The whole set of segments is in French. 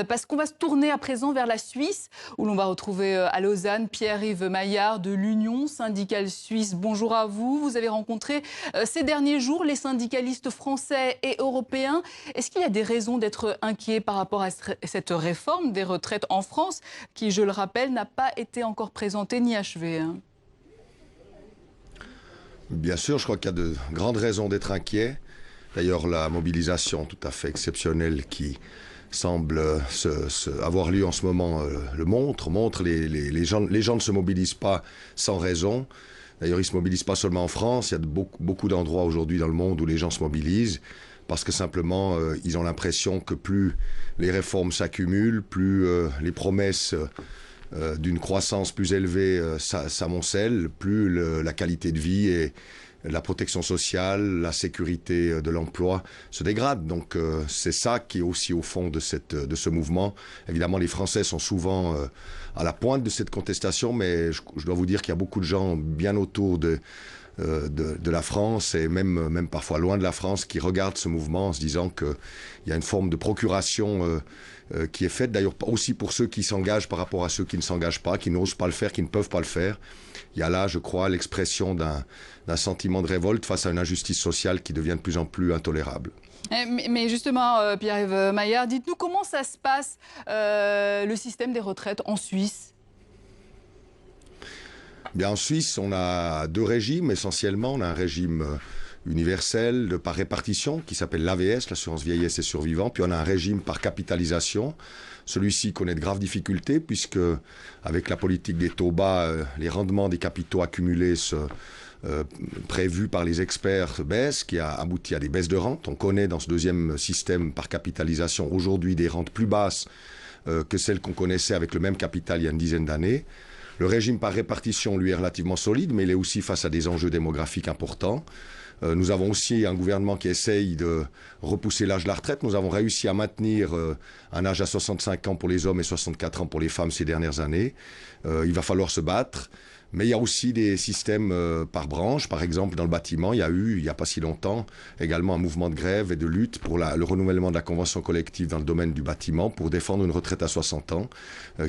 Parce qu'on va se tourner à présent vers la Suisse, où l'on va retrouver à Lausanne Pierre-Yves Maillard de l'Union syndicale suisse. Bonjour à vous. Vous avez rencontré ces derniers jours les syndicalistes français et européens. Est-ce qu'il y a des raisons d'être inquiet par rapport à cette réforme des retraites en France, qui, je le rappelle, n'a pas été encore présentée ni achevée, hein? Bien sûr, je crois qu'il y a de grandes raisons d'être inquiet. D'ailleurs, la mobilisation tout à fait exceptionnelle qui semble avoir lieu en ce moment le montre les gens ne se mobilisent pas sans raison. D'ailleurs, ils ne se mobilisent pas seulement en France. Il y a beaucoup d'endroits aujourd'hui dans le monde où les gens se mobilisent parce que simplement, ils ont l'impression que plus les réformes s'accumulent, plus les promesses d'une croissance plus élevée s'amoncellent, plus la qualité de vie et la protection sociale, la sécurité de l'emploi se dégrade. Donc c'est ça qui est aussi au fond de ce mouvement. Évidemment, les Français sont souvent à la pointe de cette contestation, mais je dois vous dire qu'il y a beaucoup de gens bien autour de la France et même parfois loin de la France qui regardent ce mouvement en se disant qu'il y a une forme de procuration qui est faite, d'ailleurs aussi pour ceux qui s'engagent par rapport à ceux qui ne s'engagent pas, qui n'osent pas le faire, qui ne peuvent pas le faire. Il y a là, je crois, l'expression d'un sentiment de révolte face à une injustice sociale qui devient de plus en plus intolérable. Mais justement, Pierre-Yves Maillard, dites-nous comment ça se passe, le système des retraites en Suisse? Bien, en Suisse, on a deux régimes essentiellement. On a un régime universel par répartition qui s'appelle l'AVS, l'assurance vieillesse et survivants. Puis on a un régime par capitalisation. Celui-ci connaît de graves difficultés puisque avec la politique des taux bas, les rendements des capitaux accumulés prévus par les experts baissent, qui a abouti à des baisses de rentes. On connaît dans ce deuxième système par capitalisation aujourd'hui des rentes plus basses que celles qu'on connaissait avec le même capital il y a une dizaine d'années. Le régime par répartition, lui, est relativement solide, mais il est aussi face à des enjeux démographiques importants. Nous avons aussi un gouvernement qui essaye de repousser l'âge de la retraite. Nous avons réussi à maintenir un âge à 65 ans pour les hommes et 64 ans pour les femmes ces dernières années. Il va falloir se battre. Mais il y a aussi des systèmes par branche. Par exemple, dans le bâtiment, il n'y a pas si longtemps, également un mouvement de grève et de lutte pour le renouvellement de la convention collective dans le domaine du bâtiment pour défendre une retraite à 60 ans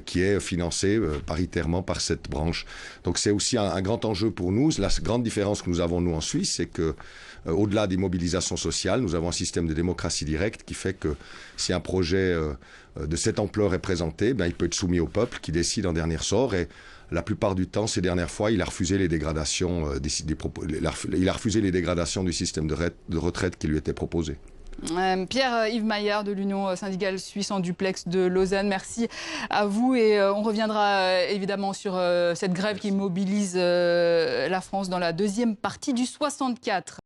qui est financée paritairement par cette branche. Donc c'est aussi un grand enjeu pour nous. La grande différence que nous avons, nous, en Suisse, c'est que au-delà des mobilisations sociales, nous avons un système de démocratie directe qui fait que si un projet de cette ampleur est présenté, il peut être soumis au peuple qui décide en dernier ressort. Et la plupart du temps, ces dernières fois, il a refusé les dégradations, il a refusé les dégradations du système de retraite qui lui était proposé. Pierre-Yves Maillard de l'Union syndicale suisse en duplex de Lausanne, merci à vous et on reviendra évidemment sur cette grève qui mobilise la France dans la deuxième partie du 64.